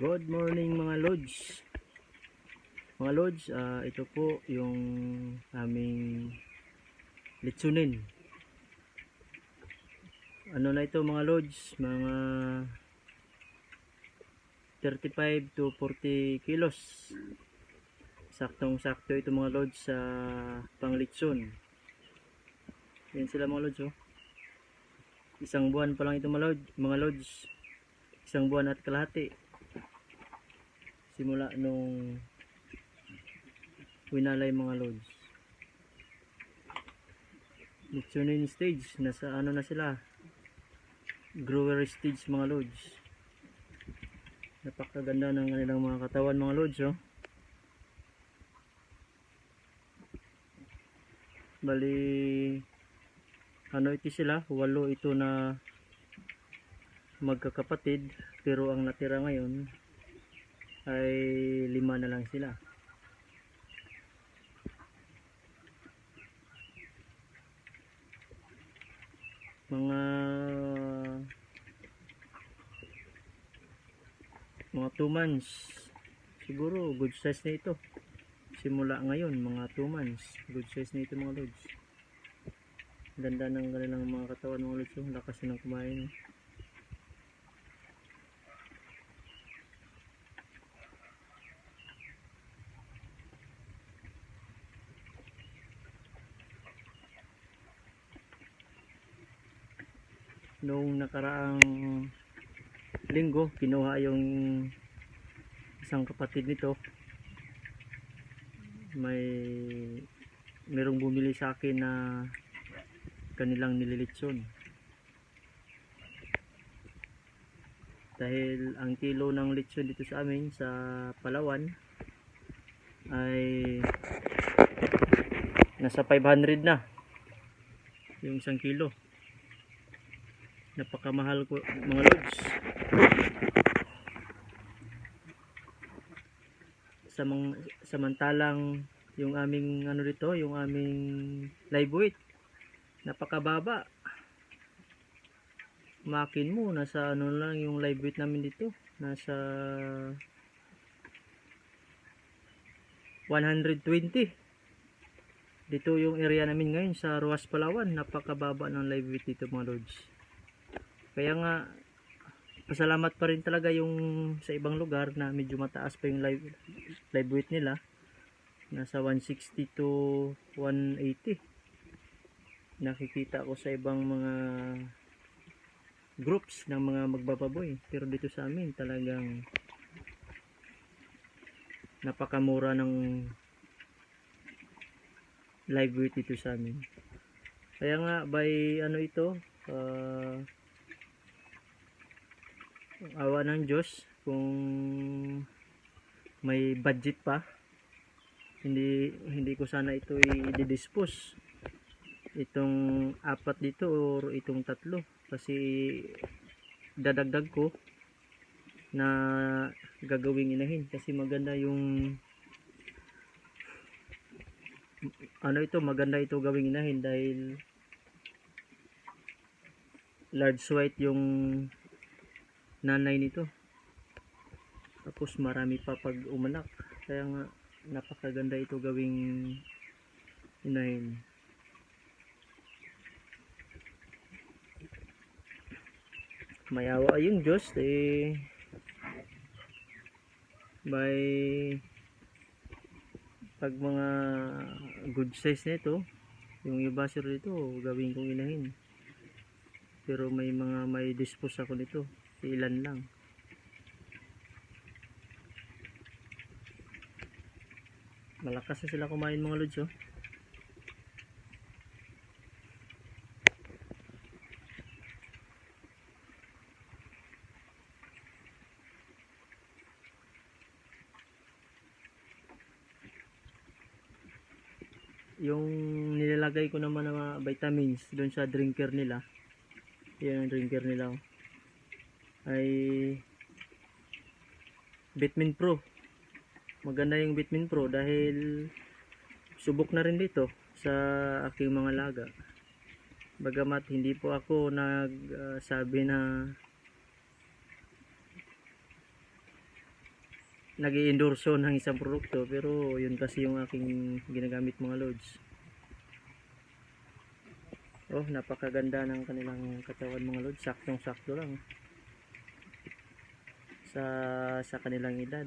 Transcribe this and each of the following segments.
Good morning mga lods. Mga lods, ito po yung aming litsunin. Ano na ito mga lods? Mga 35 to 40 kilos. Saktong sakto ito mga lods sa panglitsun. Yan sila mga lods oh. Isang buwan pa lang ito mga lods. Isang buwan at kalahati. Simula nung winalay mga lods. Litsunin stage, nasa ano na sila, grower stage mga lods. Napakaganda ng kanilang mga katawan mga lods oh. Bali ano ito sila, 8 ito na magkakapatid, pero ang natira ngayon ay 5 na lang sila. Mga 2 months siguro, good size na ito. Simula ngayon mga 2 months, good size na ito mga lods. Ganda ng kanilang mga katawan mga lods, lakas ng kumain. Noong nakaraang linggo, kinuha yung isang kapatid nito. Merong bumili sa akin na kanilang nililitson. Dahil ang kilo ng litson dito sa amin sa Palawan ay nasa 500 na yung 1 kilo. Napakamahal ko mga lods. Samantalang yung aming ano dito, yung aming live weight napakababa. Makin mo nasa ano lang yung live weight namin dito, nasa 120. Dito yung area namin ngayon sa Ruas Palawan, napakababa ng live weight dito mga lods. Kaya nga pasalamat pa rin talaga yung sa ibang lugar na medyo mataas pa yung live weight nila, nasa 160 to 180. Nakikita ko sa ibang mga groups ng mga magbababoy, pero dito sa amin talagang napakamura ng live weight dito sa amin. Kaya nga by ano ito, awa ng Diyos, kung may budget pa, hindi ko sana ito i-dispose itong 4 dito or itong 3, kasi dadagdag ko na gagawing inahin, kasi maganda yung ano ito, maganda ito gawing inahin dahil large white yung nanay nito, tapos marami pa pag umanak. Kaya nga napakaganda ito gawing inahin. Mayawa yung Diyos by pag mga good size nito, yung iba sir dito gawin kong inahin, pero may dispose ako nito, ilan lang. Malakas na sila kumain mga lods oh. Yung nilalagay ko naman ng mga vitamins doon sa drinker nila, yan ang drinker nila oh, ay Vitamin Pro. Maganda yung Vitamin Pro dahil subok na rin dito sa aking mga laga. Bagamat hindi po ako nagsabi na nag-i-endorso ng isang produkto, pero yun kasi yung aking ginagamit mga lods. Oh, napakaganda ng kanilang katawan mga lods, saktong sakto lang sa kanilang edad.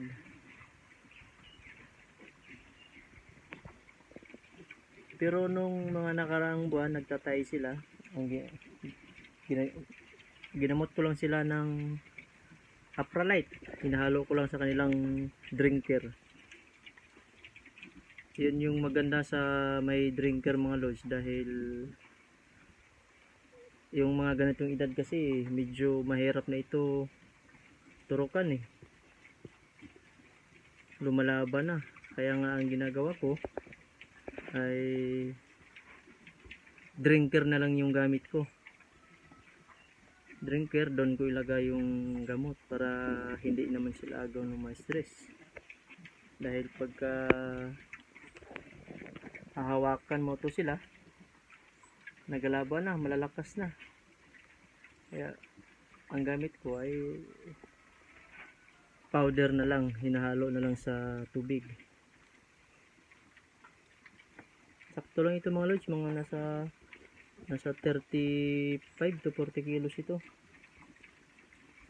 Pero nung mga nakaraang buwan nagtatay sila, ang ginamot ko lang sila ng Apralite, hinahalo ko lang sa kanilang drinker. Yun yung maganda sa may drinker mga lods, dahil yung mga ganitong edad kasi medyo mahirap na ito turukan eh, lumalaban na. Kaya nga ang ginagawa ko ay drinker na lang yung gamit ko. Drinker, doon ko ilagay yung gamot para hindi naman sila agaw ng mga stress. Dahil pagka hahawakan mo to sila, nagalaban na, malalakas na. Kaya ang gamit ko ay powder na lang, hinahalo na lang sa tubig. Sakto lang ito mga lods, mga nasa 35 to 40 kilos ito.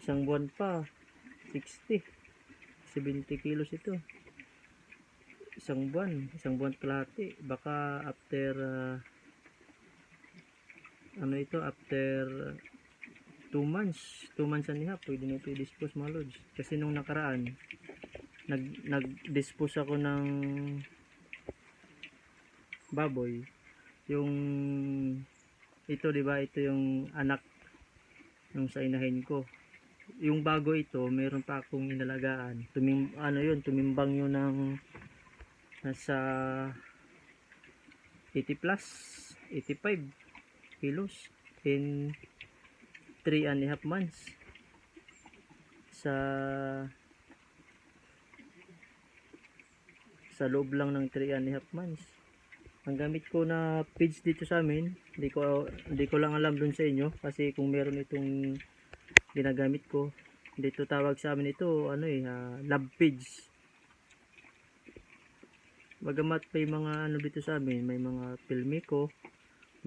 Isang buwan pa 60 70 kilos ito. Isang buwan kalahati. Baka after after 2 months and a half pwede na ito i-dispose mga lods. Kasi nung nakaraan nag-dispose ako ng baboy, yung ito, di ba, ito yung anak nung sa inahin ko. Yung bago ito, meron pa akong inalagaan. Tumimbang yun ng nasa 80 plus 85 kilos in 3.5 months. Sa loob lang ng 3.5 months. Ang gamit ko na feeds dito sa amin, hindi ko lang alam dun sa inyo, kasi kung meron itong ginagamit ko dito, tawag sa amin ito lab feeds. Bagamat may mga dito sa amin, may mga Pilmico,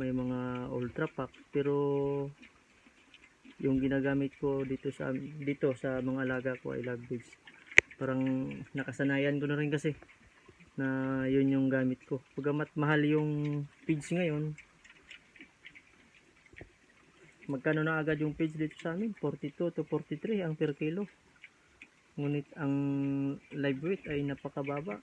may mga Ultra Pack, pero yung ginagamit ko dito sa mga alaga ko ay lab feeds. Parang nakasanayan ko na rin kasi na yun yung gamit ko. Bagamat mahal yung feeds ngayon, magkano na agad yung feeds dito sa amin? 42 to 43 ang per kilo. Ngunit ang live weight ay napakababa.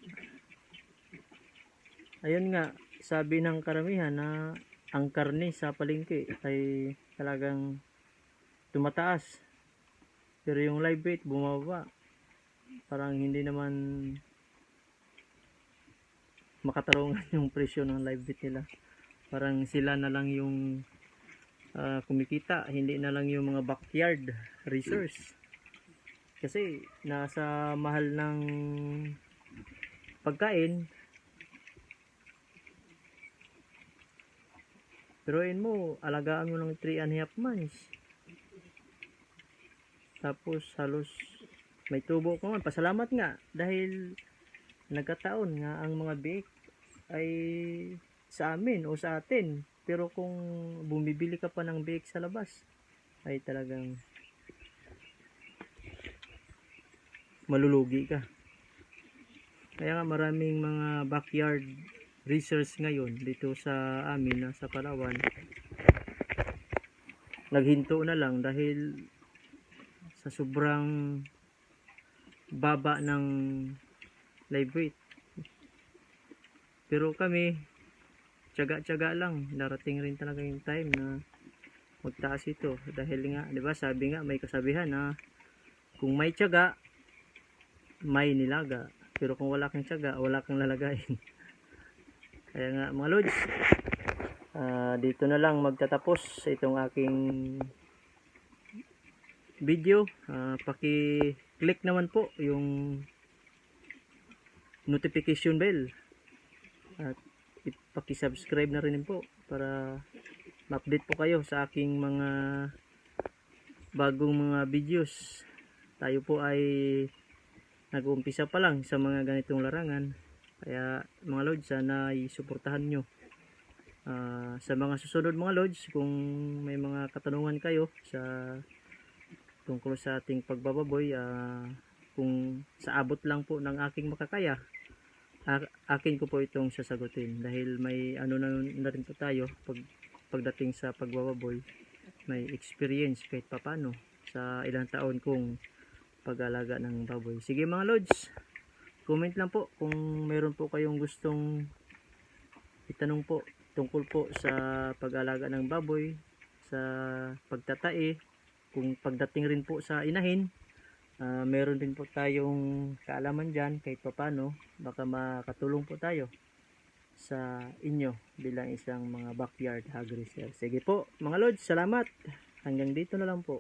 Ayun nga, sabi ng karamihan na ang karne sa palengke ay talagang tumataas, pero yung live weight bumababa. Parang hindi naman makatarungan yung presyo ng live weight nila. Parang sila na lang yung kumikita, hindi na lang yung mga backyard racers, kasi nasa mahal ng pagkain. Peruin mo, alagaan mo ng 3.5 months, tapos halos may tubo ko man. Pasalamat nga dahil nagkataon nga ang mga biik ay sa amin o sa atin. Pero kung bumibili ka pa ng biik sa labas, ay talagang malulugi ka. Kaya nga maraming mga backyard racers ngayon dito sa amin sa Palawan, naghinto na lang dahil sa sobrang baba ng live weight. Pero kami, tiyaga-tiyaga lang. Darating rin talaga yung time na magtaas ito. Dahil nga, di ba, sabi nga, may kasabihan na kung may tiyaga, may nilaga. Pero kung wala kang tiyaga, wala kang lalagayin. Kaya nga mga lods, dito na lang magtatapos itong aking video. Paki-click naman po yung notification bell at paki-subscribe na rin po para ma-update po kayo sa aking mga bagong mga videos. Tayo po ay nag-uumpisa pa lang sa mga ganitong larangan. Kaya mga lods, sana isuportahan nyo. Sa mga susunod mga lods, kung may mga katanungan kayo sa tungkol sa ating pagbababoy, kung sa abot lang po ng aking makakaya, akin ko po itong sasagutin dahil may ano na rin po tayo pagdating sa pagbababoy, may experience kahit papano sa ilang taon kong pag-alaga ng baboy. Sige mga lods, comment lang po kung meron po kayong gustong itanong po tungkol po sa pag-alaga ng baboy, sa pagtatae, kung pagdating rin po sa inahin, meron din po tayong kaalaman dyan kahit papano, baka makatulong po tayo sa inyo bilang isang mga backyard hog raiser. Sige po mga lods, salamat, hanggang dito na lang po.